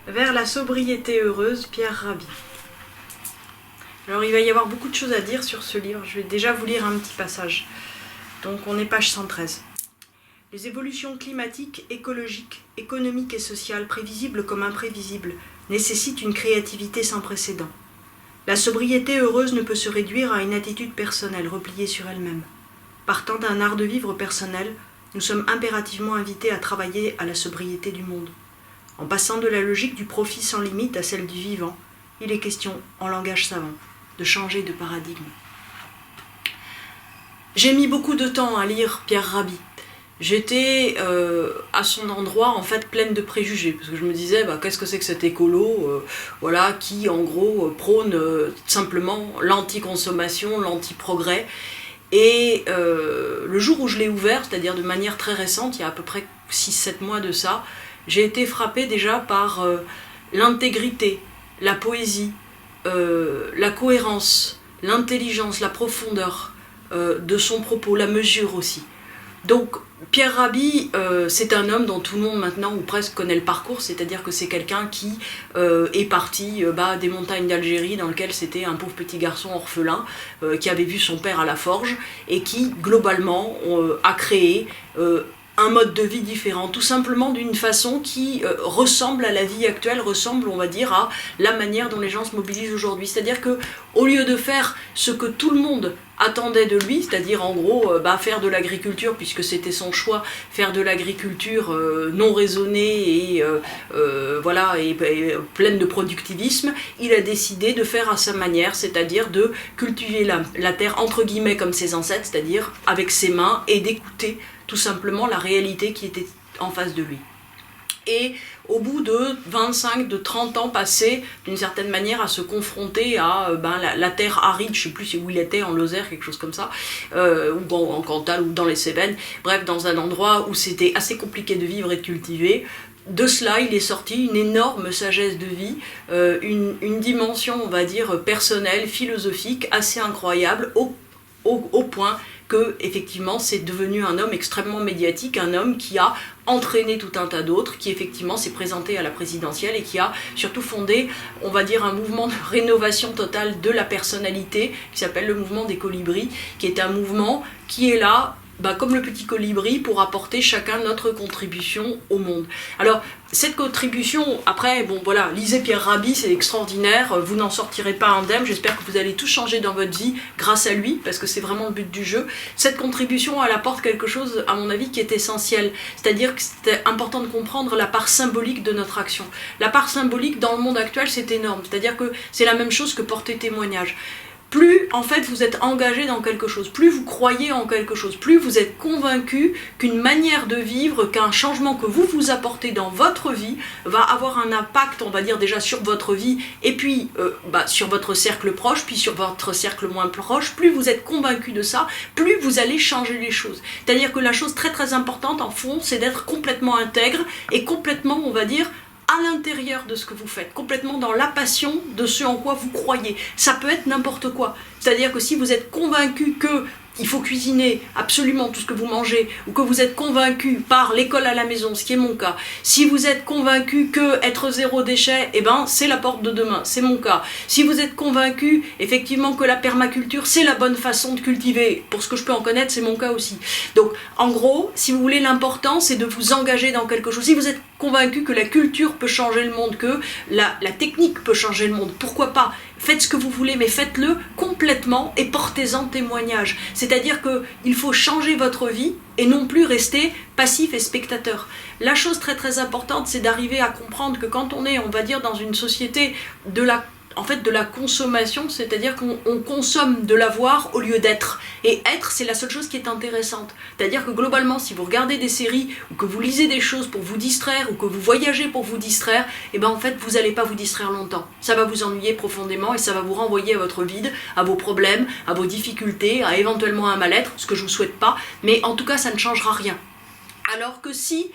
Vers la sobriété heureuse, Pierre Rabhi. Alors il va y avoir beaucoup de choses à dire sur ce livre, je vais déjà vous lire un petit passage. Donc on est page 113. Les évolutions climatiques, écologiques, économiques et sociales, prévisibles comme imprévisibles, nécessitent une créativité sans précédent. La sobriété heureuse ne peut se réduire à une attitude personnelle, repliée sur elle-même. Partant d'un art de vivre personnel, nous sommes impérativement invités à travailler à la sobriété du monde. En passant de la logique du profit sans limite à celle du vivant, il est question, en langage savant, de changer de paradigme. J'ai mis beaucoup de temps à lire Pierre Rabhi. J'étais à son endroit en fait pleine de préjugés, parce que je me disais qu'est-ce que c'est que cet écolo voilà, qui en gros prône simplement l'anti-consommation, l'anti-progrès. Et le jour où je l'ai ouvert, c'est-à-dire de manière très récente, il y a à peu près 6-7 mois de ça, j'ai été frappée déjà par l'intégrité, la poésie, la cohérence, l'intelligence, la profondeur de son propos, la mesure aussi. Donc Pierre Rabhi, c'est un homme dont tout le monde maintenant ou presque connaît le parcours, c'est-à-dire que c'est quelqu'un qui est parti des montagnes d'Algérie dans lequel c'était un pauvre petit garçon orphelin qui avait vu son père à la forge et qui globalement a créé un mode de vie différent, tout simplement d'une façon qui ressemble à la vie actuelle, ressemble, on va dire, à la manière dont les gens se mobilisent aujourd'hui. C'est-à-dire que, au lieu de faire ce que tout le monde attendait de lui, c'est-à-dire en gros faire de l'agriculture, puisque c'était son choix, faire de l'agriculture non raisonnée et, pleine de productivisme, il a décidé de faire à sa manière, c'est-à-dire de cultiver la terre entre guillemets comme ses ancêtres, c'est-à-dire avec ses mains, et d'écouter tout simplement la réalité qui était en face de lui. Et au bout de 25, de 30 ans passés, d'une certaine manière, à se confronter à la terre aride, je ne sais plus où il était, en Lozère, quelque chose comme ça, ou en Cantal, ou dans les Cévennes, bref, dans un endroit où c'était assez compliqué de vivre et de cultiver. De cela, il est sorti une énorme sagesse de vie, une dimension, on va dire, personnelle, philosophique, assez incroyable, au point que, effectivement, c'est devenu un homme extrêmement médiatique, un homme qui a entraîné tout un tas d'autres, qui effectivement s'est présenté à la présidentielle et qui a surtout fondé, on va dire, un mouvement de rénovation totale de la personnalité qui s'appelle le mouvement des colibris, qui est un mouvement qui est là, comme le petit colibri, pour apporter chacun notre contribution au monde. Alors, cette contribution, après, lisez Pierre Rabhi, c'est extraordinaire, vous n'en sortirez pas indemne, j'espère que vous allez tout changer dans votre vie grâce à lui, parce que c'est vraiment le but du jeu. Cette contribution, elle apporte quelque chose, à mon avis, qui est essentiel, c'est-à-dire que c'est important de comprendre la part symbolique de notre action. La part symbolique, dans le monde actuel, c'est énorme, c'est-à-dire que c'est la même chose que porter témoignage. Plus, en fait, vous êtes engagé dans quelque chose, plus vous croyez en quelque chose, plus vous êtes convaincu qu'une manière de vivre, qu'un changement que vous apportez dans votre vie va avoir un impact, on va dire déjà sur votre vie, et puis sur votre cercle proche, puis sur votre cercle moins proche, plus vous êtes convaincu de ça, plus vous allez changer les choses. C'est-à-dire que la chose très très importante, en fond, c'est d'être complètement intègre et complètement, on va dire, à l'intérieur de ce que vous faites, complètement dans la passion de ce en quoi vous croyez. Ça peut être n'importe quoi. C'est-à-dire que si vous êtes convaincu que il faut cuisiner absolument tout ce que vous mangez, ou que vous êtes convaincu par l'école à la maison, ce qui est mon cas, si vous êtes convaincu que être zéro déchet, c'est la porte de demain, c'est mon cas. Si vous êtes convaincu, effectivement, que la permaculture, c'est la bonne façon de cultiver, pour ce que je peux en connaître, c'est mon cas aussi. Donc, en gros, si vous voulez, l'important, c'est de vous engager dans quelque chose. Si vous êtes convaincu que la culture peut changer le monde, que la technique peut changer le monde, pourquoi pas ? Faites ce que vous voulez, mais faites-le complètement et portez-en témoignage. C'est-à-dire qu'il faut changer votre vie et non plus rester passif et spectateur. La chose très très importante, c'est d'arriver à comprendre que quand on est, on va dire, dans une société de la consommation, c'est-à-dire qu'on consomme de l'avoir au lieu d'être. Et être, c'est la seule chose qui est intéressante. C'est-à-dire que globalement, si vous regardez des séries, ou que vous lisez des choses pour vous distraire, ou que vous voyagez pour vous distraire, en fait, vous n'allez pas vous distraire longtemps. Ça va vous ennuyer profondément et ça va vous renvoyer à votre vide, à vos problèmes, à vos difficultés, à éventuellement un mal-être, ce que je ne vous souhaite pas, mais en tout cas, ça ne changera rien. Alors que si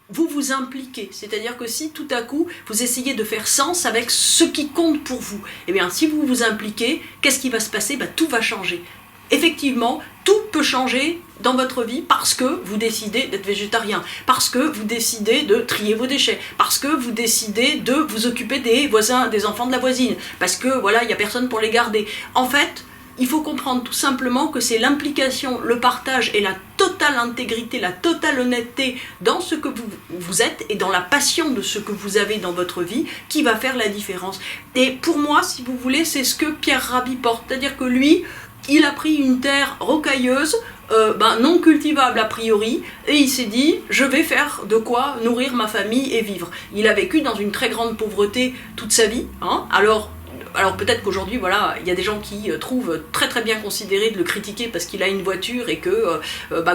vous vous impliquez, c'est-à-dire que si tout à coup vous essayez de faire sens avec ce qui compte pour vous, si vous vous impliquez, qu'est-ce qui va se passer ? Tout va changer. effectivement, tout peut changer dans votre vie parce que vous décidez d'être végétarien, parce que vous décidez de trier vos déchets, parce que vous décidez de vous occuper des voisins, des enfants de la voisine, parce que voilà, il n'y a personne pour les garder. En fait, il faut comprendre tout simplement que c'est l'implication, le partage et la totale intégrité, la totale honnêteté dans ce que vous êtes et dans la passion de ce que vous avez dans votre vie qui va faire la différence. Et pour moi, si vous voulez, c'est ce que Pierre Rabhi porte, c'est-à-dire que lui, il a pris une terre rocailleuse, non cultivable a priori, et il s'est dit, je vais faire de quoi nourrir ma famille et vivre. Il a vécu dans une très grande pauvreté toute sa vie, hein. Alors peut-être qu'aujourd'hui, voilà, il y a des gens qui trouvent très très bien considéré de le critiquer parce qu'il a une voiture et que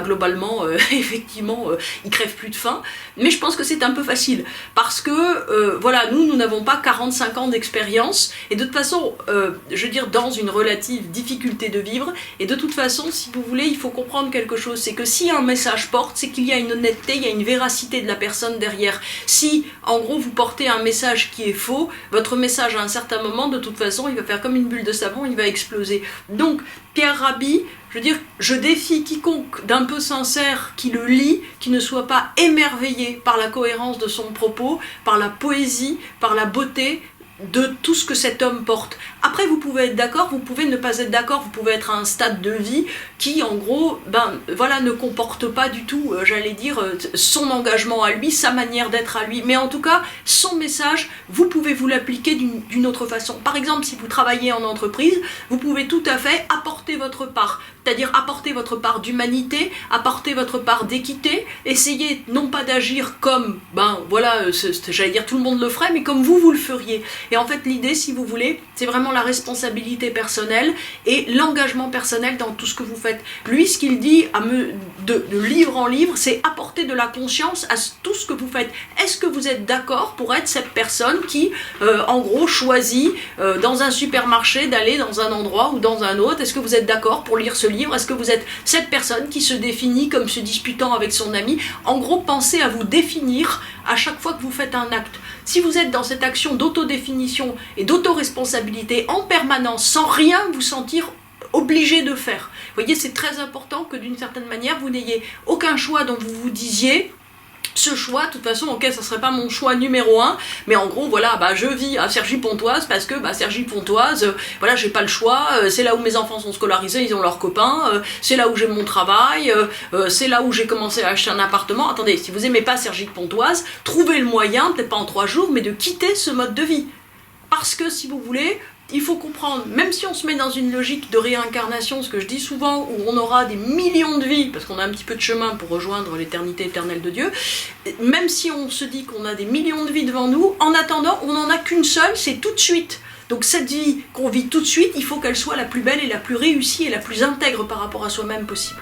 globalement, effectivement, il crève plus de faim. Mais je pense que c'est un peu facile parce que voilà, nous n'avons pas 45 ans d'expérience et de toute façon, je veux dire, dans une relative difficulté de vivre. Et de toute façon, si vous voulez, il faut comprendre quelque chose, c'est que si un message porte, c'est qu'il y a une honnêteté, il y a une véracité de la personne derrière. Si, en gros, vous portez un message qui est faux, votre message à un certain moment, de toute façon, il va faire comme une bulle de savon, il va exploser. Donc, Pierre Rabhi, je veux dire, je défie quiconque d'un peu sincère qui le lit, qui ne soit pas émerveillé par la cohérence de son propos, par la poésie, par la beauté de tout ce que cet homme porte. Après, vous pouvez être d'accord, vous pouvez ne pas être d'accord, vous pouvez être à un stade de vie qui, en gros, voilà, ne comporte pas du tout, j'allais dire, son engagement à lui, sa manière d'être à lui. Mais en tout cas, son message, vous pouvez vous l'appliquer d'une autre façon. Par exemple, si vous travaillez en entreprise, vous pouvez tout à fait apporter votre part, c'est-à-dire apporter votre part d'humanité, apporter votre part d'équité, essayer non pas d'agir comme, voilà, j'allais dire tout le monde le ferait, mais comme vous le feriez. Et en fait, l'idée, si vous voulez, c'est vraiment la responsabilité personnelle et l'engagement personnel dans tout ce que vous faites. Lui, ce qu'il dit de livre en livre, c'est apporter de la conscience à tout ce que vous faites. Est-ce que vous êtes d'accord pour être cette personne qui, en gros, choisit dans un supermarché d'aller dans un endroit ou dans un autre? Est-ce que vous êtes d'accord pour lire ce livre? Est-ce que vous êtes cette personne qui se définit comme se disputant avec son ami? En gros, pensez à vous définir à chaque fois que vous faites un acte. Si vous êtes dans cette action d'autodéfinition et d'autoresponsabilité en permanence, sans rien vous sentir obligé de faire, vous voyez, c'est très important que d'une certaine manière, vous n'ayez aucun choix dont vous vous disiez, ce choix, de toute façon, ok, ça serait pas mon choix numéro 1, mais en gros, voilà, je vis à Cergy-Pontoise parce que, Cergy-Pontoise, voilà, j'ai pas le choix, c'est là où mes enfants sont scolarisés, ils ont leurs copains, c'est là où j'ai mon travail, c'est là où j'ai commencé à acheter un appartement. Attendez, si vous aimez pas Cergy-Pontoise, trouvez le moyen, peut-être pas en 3 jours, mais de quitter ce mode de vie. Parce que, si vous voulez, il faut comprendre, même si on se met dans une logique de réincarnation, ce que je dis souvent, où on aura des millions de vies, parce qu'on a un petit peu de chemin pour rejoindre l'éternité éternelle de Dieu, même si on se dit qu'on a des millions de vies devant nous, en attendant, on n'en a qu'une seule, c'est tout de suite. Donc cette vie qu'on vit tout de suite, il faut qu'elle soit la plus belle et la plus réussie et la plus intègre par rapport à soi-même possible.